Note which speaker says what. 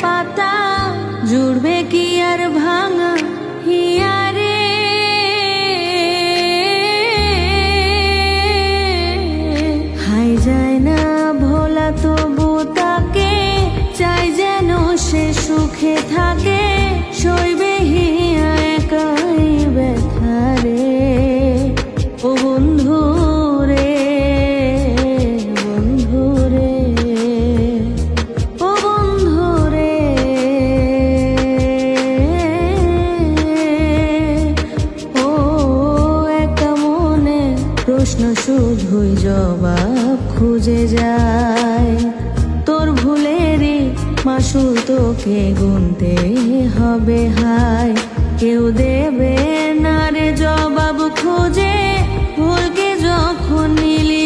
Speaker 1: পাতা জুড়বে কি আর ভাঙা হিয়ারে। হাই যায় না ভোলা তবু তাকে চাই যেন সে সুখে থাকে। সইবে হিয়া একাই ব্যথারে। ও বন্ধু রে বন্ধু রে ও বন্ধু রে। ও একা মনে প্রশ্ন শুধুই জবাব খুঁজে যায়। তোর ভুলেরই মাসুল তোকে গুনতে হবে হায়। কেউ দেবে না রে জবাব খুঁজে ভুলকে যখন নিলি।